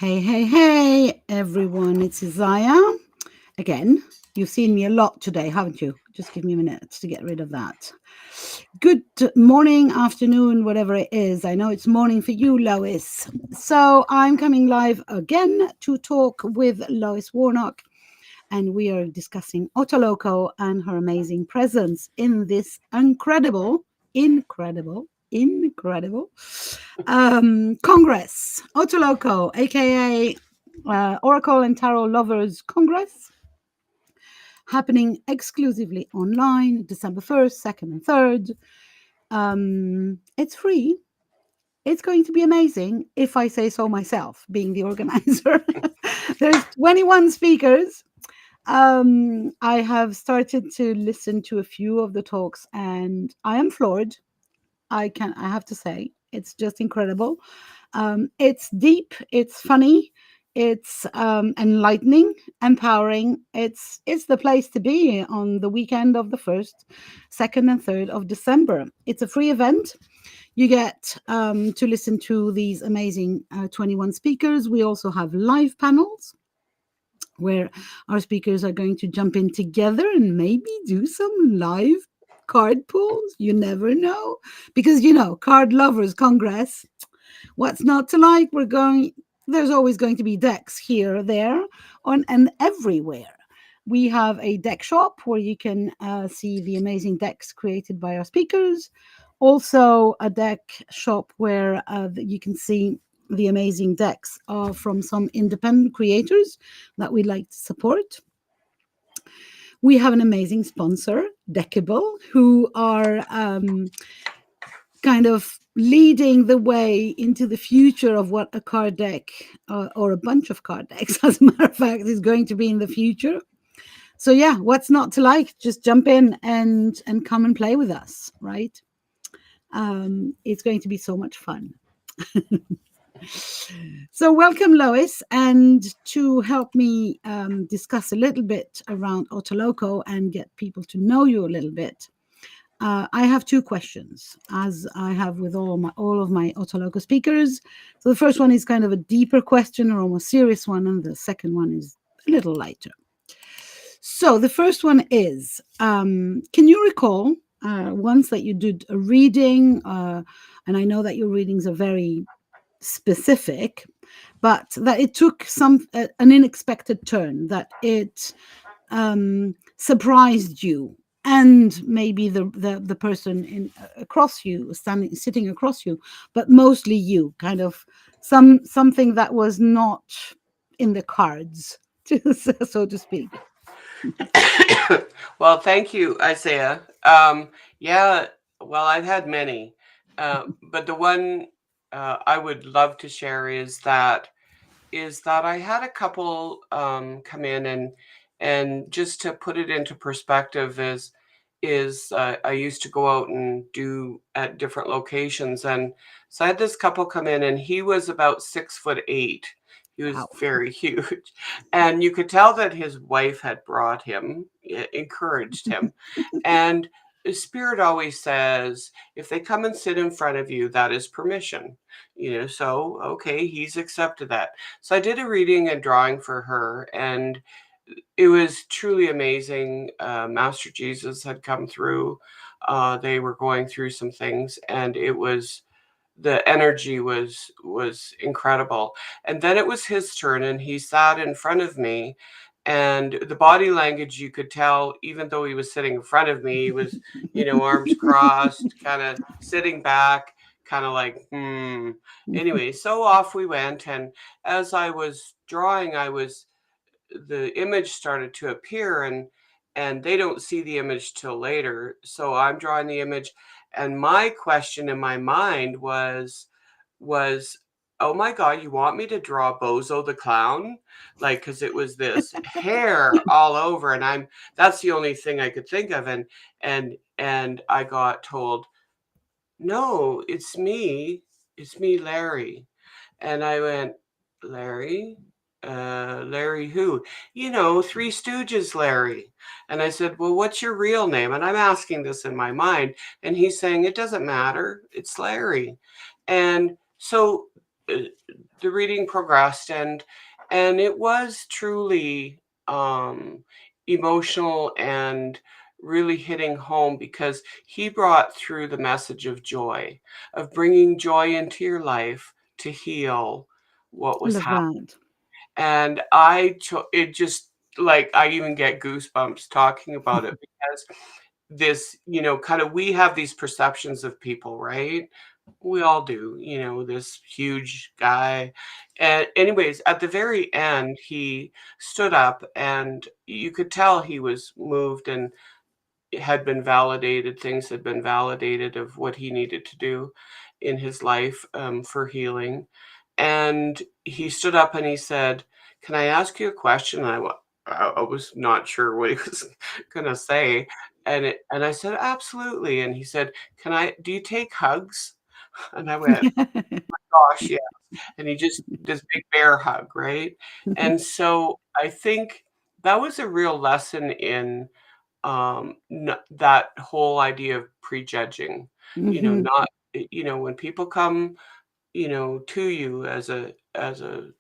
Hey, hey, hey, everyone. It's Isaiah. Again, you've seen me a lot today, haven't you? Just give me a minute to get rid of that. Good morning, afternoon, whatever it is. I know it's morning for you, Lois. So I'm coming live again to talk with Lois Warnock, and we are discussing OTALOCO and her amazing presence in this incredible Congress, OTALOCO, aka Oracle and Tarot Lovers Congress, happening exclusively online December 1st, 2nd, and 3rd. It's free. It's going to be amazing, if I say so myself, being the organizer. There's 21 speakers. I have started to listen to a few of the talks, and I am floored. I have to say, it's just incredible. It's deep, it's funny, it's enlightening, empowering. It's the place to be on the weekend of the 1st, 2nd, and 3rd of December. It's a free event. You get to listen to these amazing 21 speakers. We also have live panels where our speakers are going to jump in together and maybe do some live card pulls. You never know, because Card Lovers Congress, what's not to like? There's always going to be decks here, there, on and everywhere. We have a deck shop where you can see the amazing decks created by our speakers. Also a deck shop where you can see the amazing decks are from some independent creators that we like to support. We have an amazing sponsor, Deckable, who are kind of leading the way into the future of what a card deck or a bunch of card decks, as a matter of fact, is going to be in the future. So yeah, what's not to like? Just jump in and come and play with us, right? It's going to be so much fun. So welcome, Lois, and to help me discuss a little bit around OTALOCO and get people to know you a little bit, I have two questions, as I have with all of my OTALOCO speakers. So the first one is kind of a deeper question, or almost serious one, and the second one is a little lighter. So the first one is, can you recall once that you did a reading, and I know that your readings are very specific, but that it took an unexpected turn, that it surprised you, and maybe the person across you, sitting across you, but mostly you, kind of something that was not in the cards, so to speak. Well, thank you, Isaiah. Yeah, well, I've had many, but the one I would love to share is that I had a couple come in, and just to put it into perspective is I used to go out and do at different locations, and so I had this couple come in, and he was about 6'8". He was Wow. very huge, and you could tell that his wife had brought him, encouraged him, and Spirit always says if they come and sit in front of you, that is permission. So okay, he's accepted that. So I did a reading and drawing for her, and it was truly amazing. Master Jesus had come through. They were going through some things, and the energy was incredible. And then it was his turn, and he sat in front of me, and the body language, you could tell, even though he was sitting in front of me, he was, arms crossed, kind of sitting back, kind of like anyway. So off we went, and as I was drawing, the image started to appear, and they don't see the image till later. So I'm drawing the image, and my question in my mind was oh my god, you want me to draw Bozo the clown? Like, because it was this hair all over, and that's the only thing I could think of. And I got told, no, it's me, Larry. And I went, Larry? Larry who? Three Stooges Larry. And I said, well, what's your real name? And I'm asking this in my mind. And he's saying, it doesn't matter. It's Larry. And so uh, the reading progressed, and it was truly emotional and really hitting home, because he brought through the message of joy, of bringing joy into your life to heal what I was love happening. that. And it just, like, I even get goosebumps talking about it, because this, kind of, we have these perceptions of people, right? We all do, this huge guy. And anyways, at the very end, he stood up, and you could tell he was moved, and it had been validated, things had been validated of what he needed to do in his life, for healing. And he stood up and he said, "Can I ask you a question?" And I was not sure what he was going to say. And I said, "Absolutely." And he said, "Do you take hugs?" And I went, "Gosh, yeah." And he just, this big bear hug, right? And so I think that was a real lesson in, that whole idea of prejudging, Hmm. not, when people come, to you as a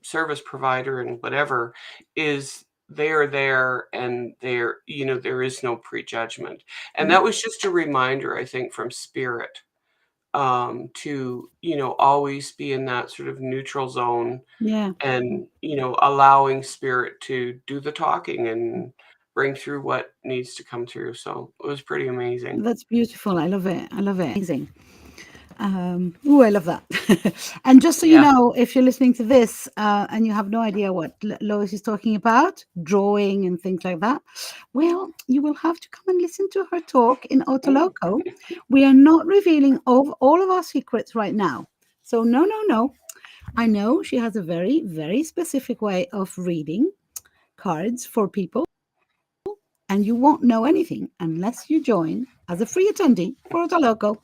service provider and whatever, is they're there, and there is no prejudgment. And that was just a reminder, I think, from spirit, to, always be in that sort of neutral zone, Yeah. and, allowing spirit to do the talking and bring through what needs to come through. So it was pretty amazing. That's beautiful. I love it. I love it. Amazing. Oh, I love that. And just so you Yeah. know, if you're listening to this and you have no idea what Lois is talking about, drawing and things like that, well, you will have to come and listen to her talk in Mm. OTALOCO. We are not revealing all of our secrets right now. So, no, no, no. I know she has a very, very specific way of reading cards for people, and you won't know anything unless you join as a free attendee for OTALOCO.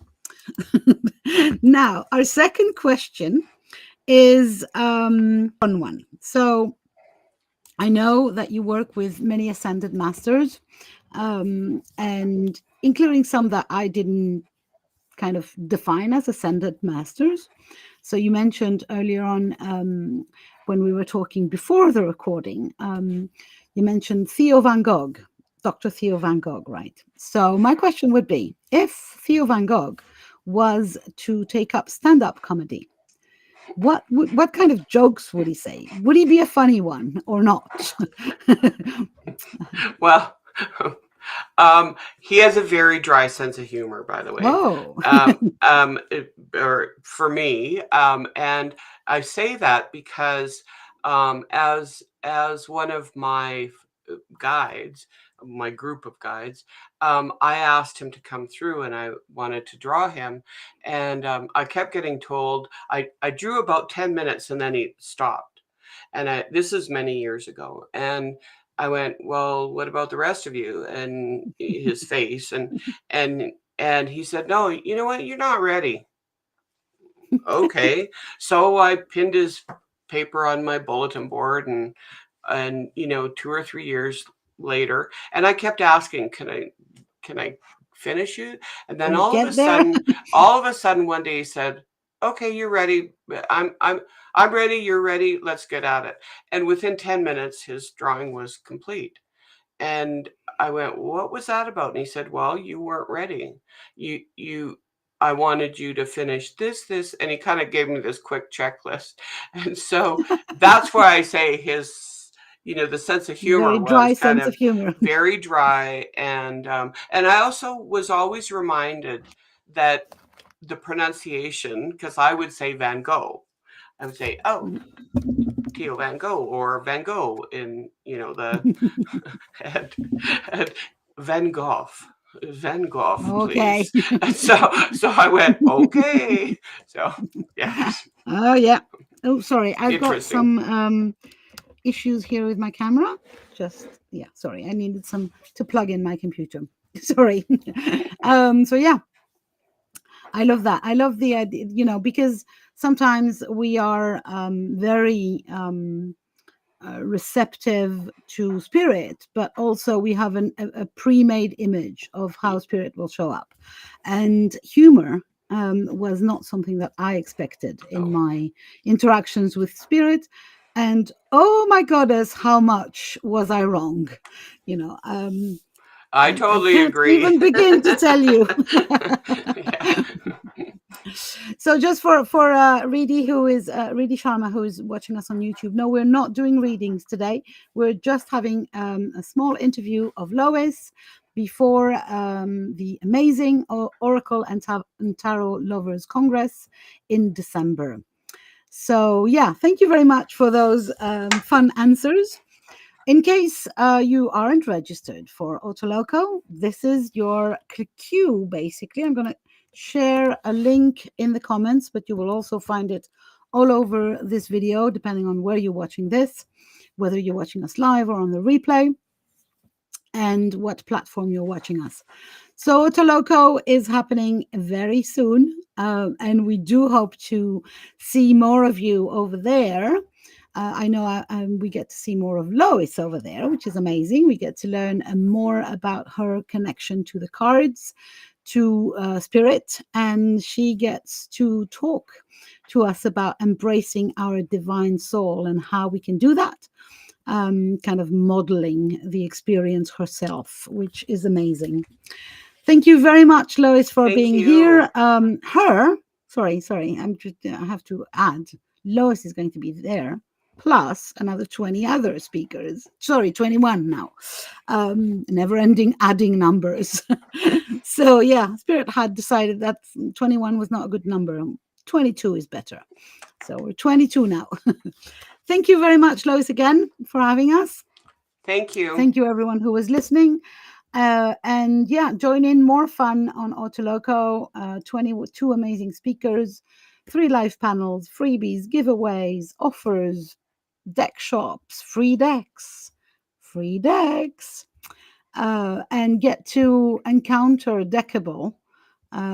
Now, our second question is fun one. So I know that you work with many ascended masters, and including some that I didn't kind of define as ascended masters. So you mentioned earlier on, when we were talking before the recording, you mentioned Theo Van Gogh, Dr. Theo Van Gogh, right? So my question would be, if Theo Van Gogh was to take up stand-up comedy, what kind of jokes would he say? Would he be a funny one or not? Well, he has a very dry sense of humor, by the way. Oh, Or for me, and I say that because, as one of my guides, my group of guides, I asked him to come through, and I wanted to draw him, and I kept getting told I drew about 10 minutes, and then he stopped. And this is many years ago, and I went, "Well, what about the rest of you?" And his face, and and he said, "No, you know what? You're not ready." Okay. So I pinned his paper on my bulletin board, and 2 or 3 years later, and I kept asking, can I finish it? And then can it get there? all of a sudden one day he said, "Okay, you're ready. I'm ready, you're ready, let's get at it." And within 10 minutes his drawing was complete. And I went, "What was that about?" And he said, "Well, you weren't ready. You I wanted you to finish this," and he kind of gave me this quick checklist. And so that's why I say his, the sense of Very humor dry was kind sense of of humor. very dry. And I also was always reminded that the pronunciation, because I would say Van Gogh, I would say, "Oh, Theo Van Gogh," or Van Gogh in, and, and Van Gogh, Van Gogh, Okay. please. And so I went, okay. So yeah, Oh yeah. Oh, sorry. I've got interesting. some issues here with my camera. Just yeah, sorry. I needed some to plug in my computer. Sorry. So yeah, I love that. I love the idea, because sometimes we are very receptive to spirit, but also we have a pre-made image of how spirit will show up. And humor was not something that I expected in my interactions with spirit. And oh my goddess, how much was I wrong? You know, I I totally can't agree. even begin to tell you. Yeah. So just for Reedy, who is Reedy Sharma, who is watching us on YouTube, no, we're not doing readings today. We're just having a small interview of Lois before the amazing Oracle and Tarot Lovers Congress in December. So yeah, thank you very much for those fun answers. In case you aren't registered for OTALOCO, this is your queue, basically. I'm going to share a link in the comments, but you will also find it all over this video, depending on where you're watching this, whether you're watching us live or on the replay, and what platform you're watching us. So OTALOCO is happening very soon, and we do hope to see more of you over there. I know we get to see more of Lois over there, which is amazing. We get to learn more about her connection to the cards, to spirit, and she gets to talk to us about embracing our divine soul and how we can do that. Kind of modeling the experience herself, which is amazing. Thank you very much, Lois, for Thank being you. here. Sorry, I have to add, Lois is going to be there, plus another 20 other speakers. Sorry, 21 now. Never ending adding numbers. So yeah, Spirit had decided that 21 was not a good number. 22 is better. So we're 22 now. Thank you very much, Lois, again for having us. Thank you. Thank you, everyone who was listening. And yeah, join in more fun on OTALOCO. 22 amazing speakers, 3 live panels, freebies, giveaways, offers, deck shops, free decks, and get to encounter Deckable,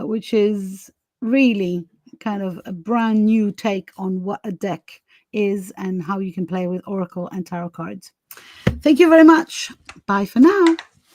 which is really kind of a brand new take on what a deck is and how you can play with Oracle and Tarot cards. Thank you very much. Bye for now.